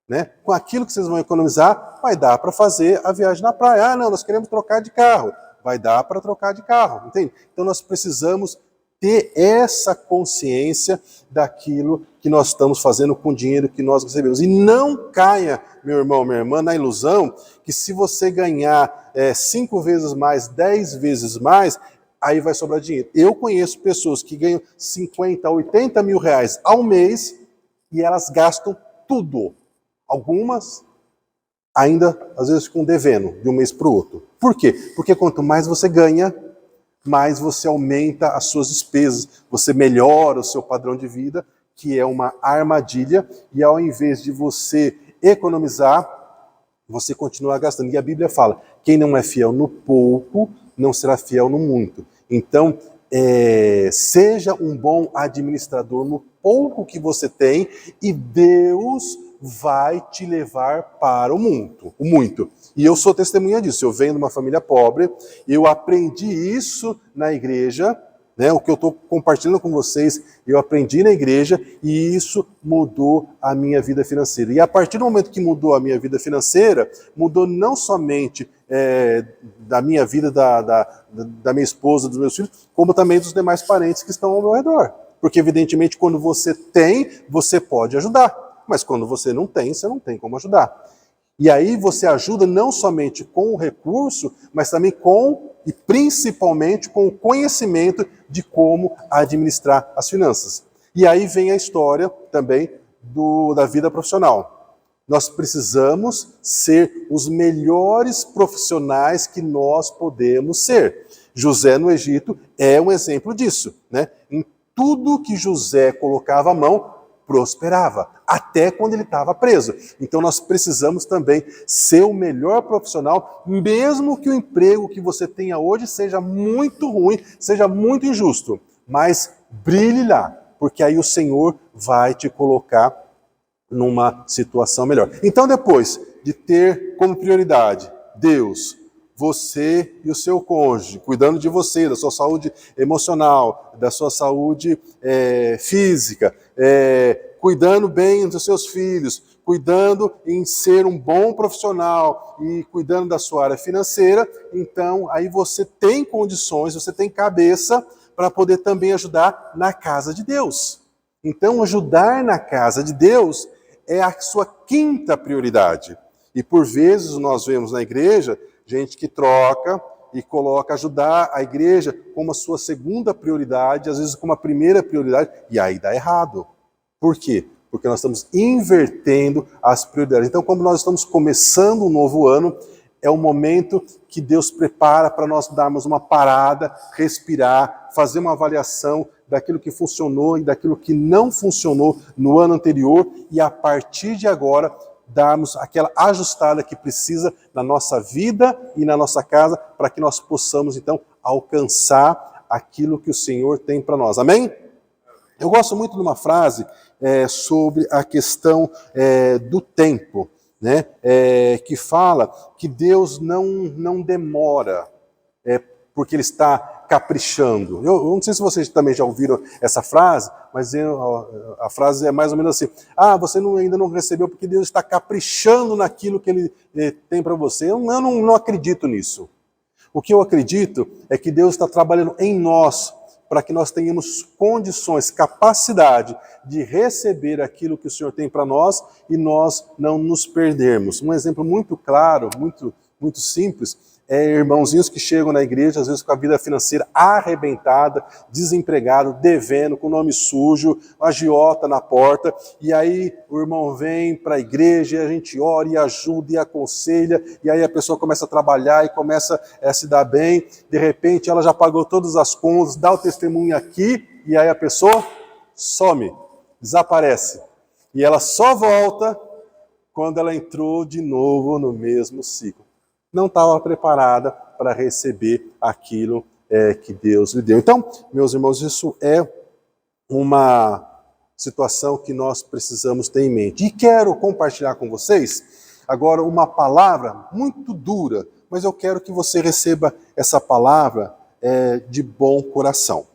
né? Com aquilo que vocês vão economizar, vai dar para fazer a viagem na praia. Ah, não, nós queremos trocar de carro. Vai dar para trocar de carro, entende? Então nós precisamos ter essa consciência daquilo que nós estamos fazendo com o dinheiro que nós recebemos. E não caia, meu irmão, minha irmã, na ilusão que se você ganhar 5 vezes mais, 10 vezes mais, aí vai sobrar dinheiro. Eu conheço pessoas que ganham 50, 80 mil reais ao mês e elas gastam tudo. Algumas ainda, às vezes, ficam devendo de um mês para o outro. Por quê? Porque quanto mais você ganha, mais você aumenta as suas despesas, você melhora o seu padrão de vida, que é uma armadilha, e ao invés de você economizar, você continua gastando. E a Bíblia fala, quem não é fiel no pouco, não será fiel no muito. Então, seja um bom administrador no pouco que você tem, e Deus vai te levar para o muito. E eu sou testemunha disso. Eu venho de uma família pobre, eu aprendi isso na igreja, né? O que eu estou compartilhando com vocês, eu aprendi na igreja, e isso mudou a minha vida financeira. E a partir do momento que mudou a minha vida financeira, mudou não somente da minha vida, da minha esposa, dos meus filhos, como também dos demais parentes que estão ao meu redor. Porque, evidentemente, quando você tem, você pode ajudar. Mas quando você não tem como ajudar. E aí você ajuda não somente com o recurso, mas também e principalmente com o conhecimento de como administrar as finanças. E aí vem a história também da vida profissional. Nós precisamos ser os melhores profissionais que nós podemos ser. José no Egito é um exemplo disso, né? Em tudo que José colocava a mão, prosperava, até quando ele estava preso. Então nós precisamos também ser o melhor profissional, mesmo que o emprego que você tenha hoje seja muito ruim, seja muito injusto, mas brilhe lá, porque aí o Senhor vai te colocar numa situação melhor. Então, depois de ter como prioridade Deus, você e o seu cônjuge, cuidando de você, da sua saúde emocional, da sua saúde física, cuidando bem dos seus filhos, cuidando em ser um bom profissional e cuidando da sua área financeira, então aí você tem condições, você tem cabeça para poder também ajudar na casa de Deus. Então, ajudar na casa de Deus é a sua quinta prioridade. E por vezes nós vemos na igreja gente que troca e coloca ajudar a igreja como a sua segunda prioridade, às vezes como a primeira prioridade, e aí dá errado. Por quê? Porque nós estamos invertendo as prioridades. Então, como nós estamos começando um novo ano, é o momento que Deus prepara para nós darmos uma parada, respirar, fazer uma avaliação daquilo que funcionou e daquilo que não funcionou no ano anterior, e a partir de agora darmos aquela ajustada que precisa na nossa vida e na nossa casa, para que nós possamos, então, alcançar aquilo que o Senhor tem para nós. Amém? Eu gosto muito de uma frase sobre a questão do tempo, né? Que fala que Deus não demora, porque Ele está caprichando. Eu não sei se vocês também já ouviram essa frase, mas a frase é mais ou menos assim: você ainda não recebeu porque Deus está caprichando naquilo que Ele tem para você. Eu não acredito nisso. O que eu acredito é que Deus está trabalhando em nós para que nós tenhamos condições, capacidade de receber aquilo que o Senhor tem para nós e nós não nos perdermos. Um exemplo muito claro, muito simples, irmãozinhos que chegam na igreja, às vezes com a vida financeira arrebentada, desempregado, devendo, com o nome sujo, um agiota na porta, e aí o irmão vem para a igreja, e a gente ora e ajuda e aconselha, e aí a pessoa começa a trabalhar e começa a se dar bem, de repente ela já pagou todas as contas, dá o testemunho aqui, e aí a pessoa some, desaparece. E ela só volta quando ela entrou de novo no mesmo ciclo. Não estava preparada para receber aquilo que Deus lhe deu. Então, meus irmãos, isso é uma situação que nós precisamos ter em mente. E quero compartilhar com vocês agora uma palavra muito dura, mas eu quero que você receba essa palavra de bom coração.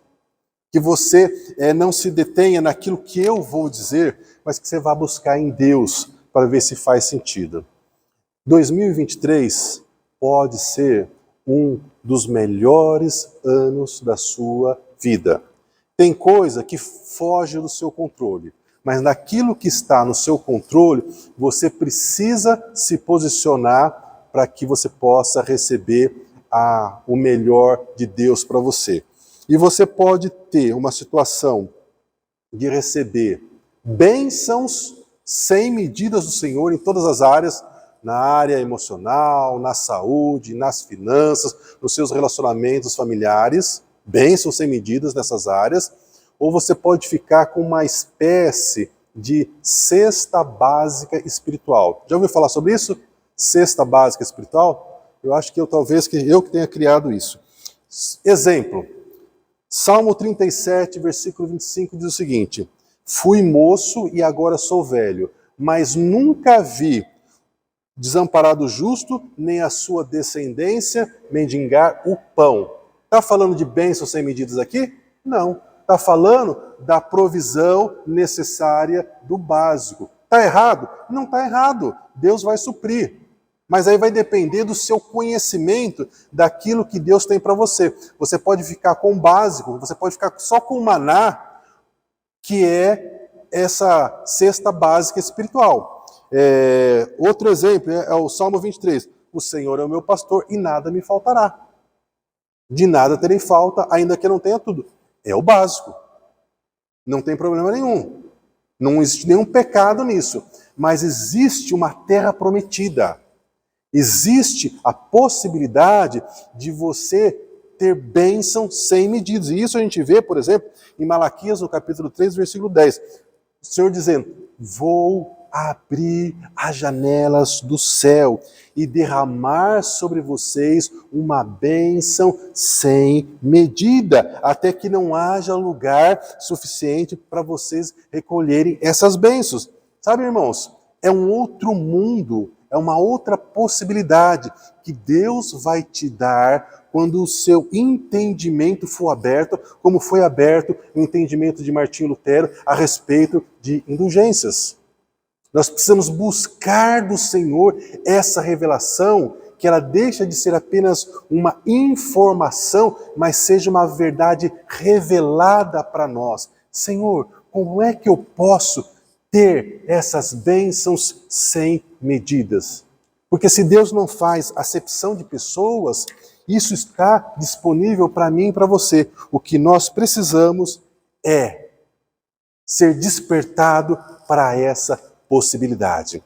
Que você não se detenha naquilo que eu vou dizer, mas que você vá buscar em Deus para ver se faz sentido. 2023 pode ser um dos melhores anos da sua vida. Tem coisa que foge do seu controle, mas naquilo que está no seu controle, você precisa se posicionar para que você possa receber o melhor de Deus para você. E você pode ter uma situação de receber bênçãos sem medidas do Senhor em todas as áreas, na área emocional, na saúde, nas finanças, nos seus relacionamentos familiares, bênçãos sem medidas nessas áreas, ou você pode ficar com uma espécie de cesta básica espiritual. Já ouviu falar sobre isso? Cesta básica espiritual? Eu acho que talvez eu que tenha criado isso. Exemplo, Salmo 37, versículo 25 diz o seguinte: fui moço e agora sou velho, mas nunca vi desamparado justo, nem a sua descendência mendigar o pão. Está falando de bênçãos sem medidas aqui? Não. Está falando da provisão necessária do básico. Está errado? Não está errado. Deus vai suprir. Mas aí vai depender do seu conhecimento daquilo que Deus tem para você. Você pode ficar com o básico, você pode ficar só com o maná, que é essa cesta básica espiritual. Outro exemplo é o Salmo 23. O Senhor é o meu pastor e nada me faltará. De nada terei falta, ainda que eu não tenha tudo. É o básico. Não tem problema nenhum. Não existe nenhum pecado nisso. Mas existe uma terra prometida. Existe a possibilidade de você ter bênção sem medidas. E isso a gente vê, por exemplo, em Malaquias, no capítulo 3, versículo 10. O Senhor dizendo: vou abrir as janelas do céu e derramar sobre vocês uma bênção sem medida, até que não haja lugar suficiente para vocês recolherem essas bênçãos. Sabe, irmãos, é um outro mundo, é uma outra possibilidade que Deus vai te dar quando o seu entendimento for aberto, como foi aberto o entendimento de Martinho Lutero a respeito de indulgências. Nós precisamos buscar do Senhor essa revelação, que ela deixa de ser apenas uma informação, mas seja uma verdade revelada para nós. Senhor, como é que eu posso ter essas bênçãos sem medidas? Porque se Deus não faz acepção de pessoas, isso está disponível para mim e para você. O que nós precisamos é ser despertado para essa possibilidade.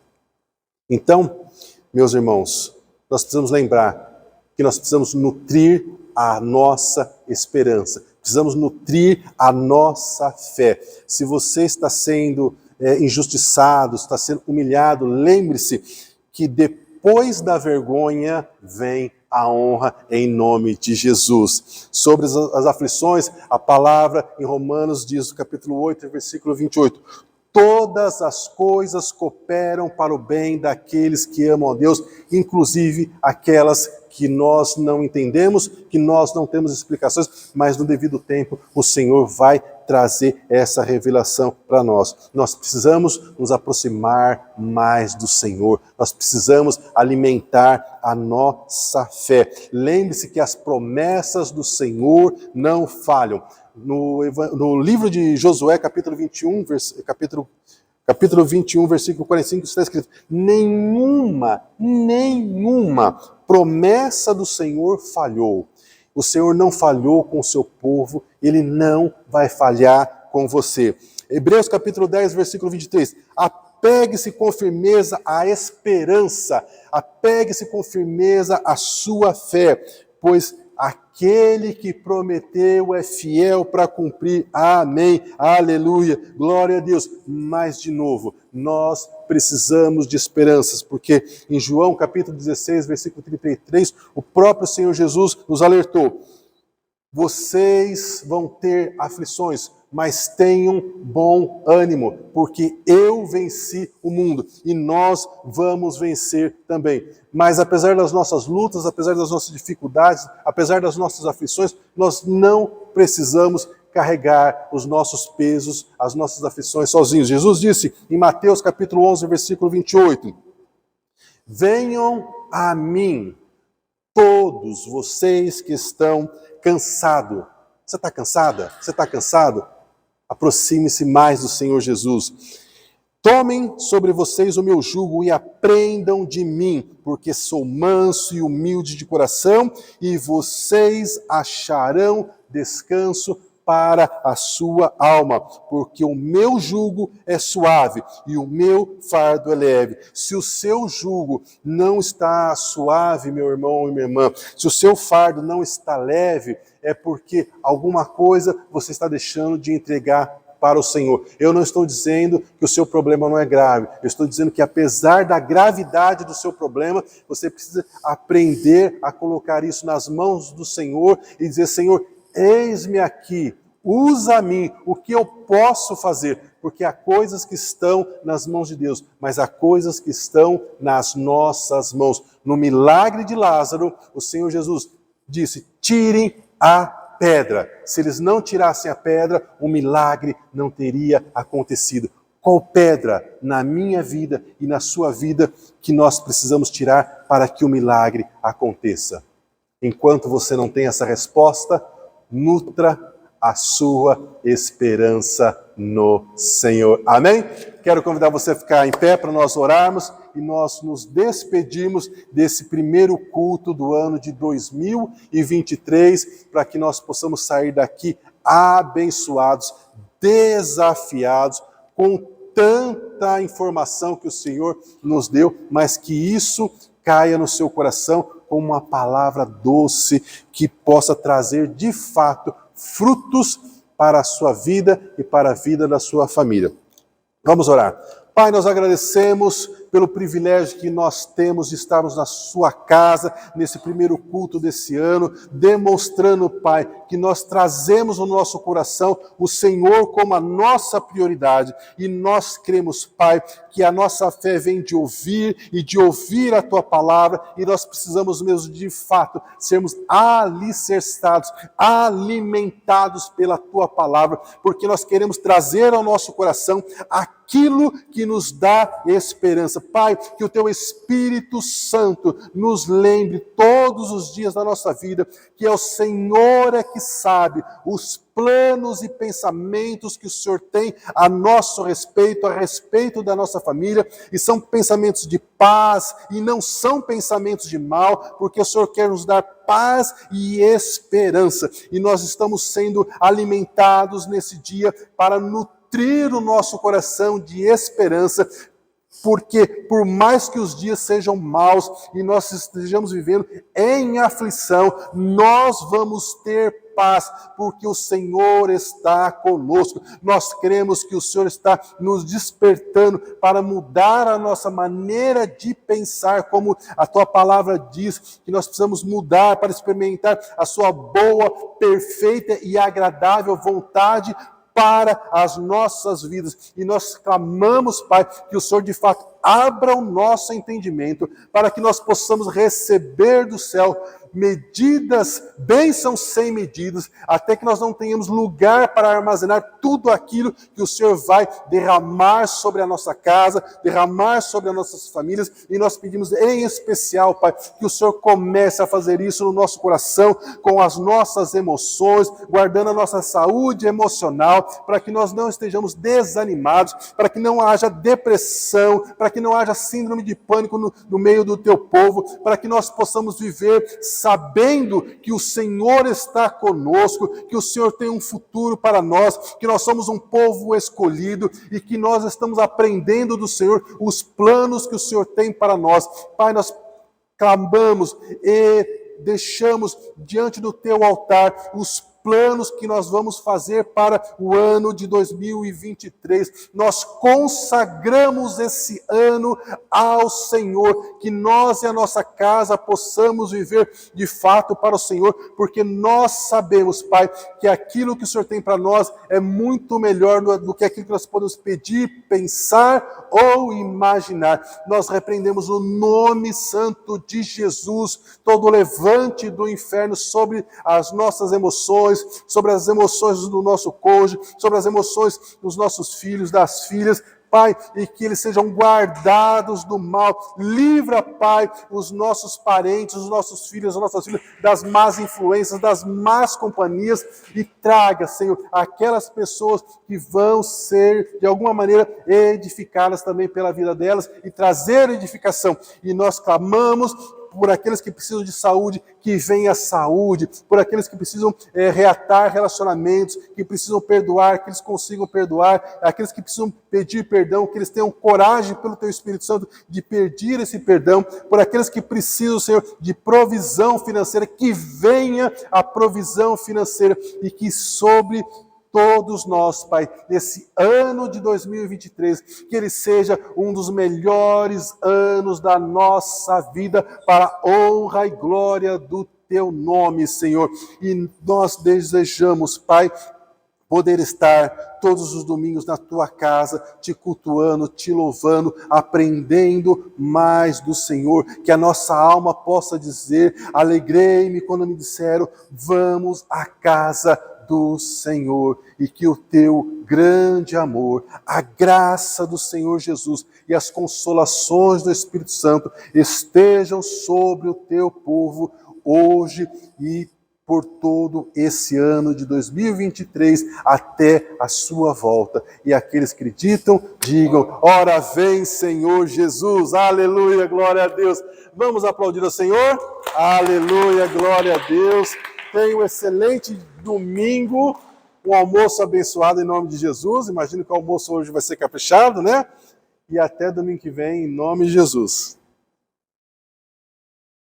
Então, meus irmãos, nós precisamos lembrar que nós precisamos nutrir a nossa esperança, precisamos nutrir a nossa fé. Se você está sendo injustiçado, está sendo humilhado, lembre-se que depois da vergonha vem a honra em nome de Jesus. Sobre as aflições, a palavra em Romanos diz, no capítulo 8, versículo 28, todas as coisas cooperam para o bem daqueles que amam a Deus, inclusive aquelas que nós não entendemos, que nós não temos explicações, mas no devido tempo o Senhor vai trazer essa revelação para nós. Nós precisamos nos aproximar mais do Senhor, nós precisamos alimentar a nossa fé. Lembre-se que as promessas do Senhor não falham. No livro de Josué, capítulo 21, capítulo 21, versículo 45, está escrito: nenhuma promessa do Senhor falhou. O Senhor não falhou com o seu povo, Ele não vai falhar com você. Hebreus capítulo 10, versículo 23. Apegue-se com firmeza à esperança, apegue-se com firmeza à sua fé, pois aquele que prometeu é fiel para cumprir. Amém. Aleluia. Glória a Deus. Mas, de novo, nós precisamos de esperanças, porque em João capítulo 16, versículo 33, o próprio Senhor Jesus nos alertou: vocês vão ter aflições, mas tenham bom ânimo, porque eu venci o mundo e nós vamos vencer também. Mas apesar das nossas lutas, apesar das nossas dificuldades, apesar das nossas aflições, nós não precisamos carregar os nossos pesos, as nossas aflições sozinhos. Jesus disse em Mateus capítulo 11, versículo 28, venham a mim todos vocês que estão cansados. Você está cansada? Você está cansado? Aproxime-se mais do Senhor Jesus. Tomem sobre vocês o meu jugo e aprendam de mim, porque sou manso e humilde de coração, e vocês acharão descanso para a sua alma, porque o meu jugo é suave e o meu fardo é leve. Se o seu jugo não está suave, meu irmão e minha irmã, se o seu fardo não está leve, é porque alguma coisa você está deixando de entregar para o Senhor. Eu não estou dizendo que o seu problema não é grave. Eu estou dizendo que apesar da gravidade do seu problema, você precisa aprender a colocar isso nas mãos do Senhor e dizer: Senhor, eis-me aqui, usa a mim, o que eu posso fazer? Porque há coisas que estão nas mãos de Deus, mas há coisas que estão nas nossas mãos. No milagre de Lázaro, o Senhor Jesus disse: tirem a pedra. Se eles não tirassem a pedra, o milagre não teria acontecido. Qual pedra na minha vida e na sua vida que nós precisamos tirar para que o milagre aconteça? Enquanto você não tem essa resposta, nutra a sua esperança no Senhor. Amém? Quero convidar você a ficar em pé para nós orarmos e nós nos despedirmos desse primeiro culto do ano de 2023, para que nós possamos sair daqui abençoados, desafiados, com tanta informação que o Senhor nos deu, mas que isso caia no seu coração como uma palavra doce que possa trazer de fato frutos para a sua vida e para a vida da sua família. Vamos orar. Pai, nós agradecemos pelo privilégio que nós temos de estarmos na sua casa, nesse primeiro culto desse ano, demonstrando, Pai, que nós trazemos no nosso coração o Senhor como a nossa prioridade. E nós cremos, Pai, que a nossa fé vem de ouvir e de ouvir a Tua palavra, e nós precisamos mesmo de fato sermos alicerçados, alimentados pela Tua palavra, porque nós queremos trazer ao nosso coração aquilo que nos dá esperança. Pai, que o Teu Espírito Santo nos lembre todos os dias da nossa vida que é o Senhor que sabe os planos e pensamentos que o Senhor tem a nosso respeito, a respeito da nossa família, e são pensamentos de paz e não são pensamentos de mal, porque o Senhor quer nos dar paz e esperança, e nós estamos sendo alimentados nesse dia para nutrir o nosso coração de esperança, porque por mais que os dias sejam maus e nós estejamos vivendo em aflição, nós vamos ter paz, porque o Senhor está conosco. Nós cremos que o Senhor está nos despertando para mudar a nossa maneira de pensar, como a Tua palavra diz, que nós precisamos mudar para experimentar a Sua boa, perfeita e agradável vontade para as nossas vidas. E nós clamamos, Pai, que o Senhor de fato abra o nosso entendimento para que nós possamos receber do céu medidas, bênçãos sem medidas, até que nós não tenhamos lugar para armazenar tudo aquilo que o Senhor vai derramar sobre a nossa casa, derramar sobre as nossas famílias, e nós pedimos em especial, Pai, que o Senhor comece a fazer isso no nosso coração, com as nossas emoções, guardando a nossa saúde emocional, para que nós não estejamos desanimados, para que não haja depressão, para que não haja síndrome de pânico no meio do teu povo, para que nós possamos viver sabendo que o Senhor está conosco, que o Senhor tem um futuro para nós, que nós somos um povo escolhido e que nós estamos aprendendo do Senhor os planos que o Senhor tem para nós. Pai, nós clamamos e deixamos diante do teu altar os planos que nós vamos fazer para o ano de 2023. Nós consagramos esse ano ao Senhor, que nós e a nossa casa possamos viver de fato para o Senhor, porque nós sabemos, Pai, que aquilo que o Senhor tem para nós é muito melhor do que aquilo que nós podemos pedir, pensar ou imaginar. Nós repreendemos no nome santo de Jesus todo o levante do inferno sobre as nossas emoções, sobre as emoções do nosso cônjuge, sobre as emoções dos nossos filhos, das filhas, Pai, e que eles sejam guardados do mal. Livra, Pai, os nossos parentes, os nossos filhos, as nossas filhas, das más influências, das más companhias, e traga, Senhor, aquelas pessoas que vão ser, de alguma maneira, edificadas também pela vida delas, e trazer edificação. E nós clamamos por aqueles que precisam de saúde, que venha saúde, por aqueles que precisam reatar relacionamentos, que precisam perdoar, que eles consigam perdoar, aqueles que precisam pedir perdão, que eles tenham coragem pelo Teu Espírito Santo de pedir esse perdão, por aqueles que precisam, Senhor, de provisão financeira, que venha a provisão financeira e que sobre todos nós, Pai, nesse ano de 2023, que ele seja um dos melhores anos da nossa vida, para a honra e glória do Teu nome, Senhor. E nós desejamos, Pai, poder estar todos os domingos na Tua casa, Te cultuando, Te louvando, aprendendo mais do Senhor, que a nossa alma possa dizer: alegrei-me quando me disseram, vamos à casa do Senhor, e que o Teu grande amor, a graça do Senhor Jesus e as consolações do Espírito Santo estejam sobre o Teu povo hoje e por todo esse ano de 2023 até a sua volta. E aqueles que acreditam, digam: ora vem, Senhor Jesus. Aleluia, glória a Deus. Vamos aplaudir ao Senhor? Aleluia, glória a Deus. Tenha um excelente domingo, um almoço abençoado em nome de Jesus. Imagino que o almoço hoje vai ser caprichado, né? E até domingo que vem, em nome de Jesus.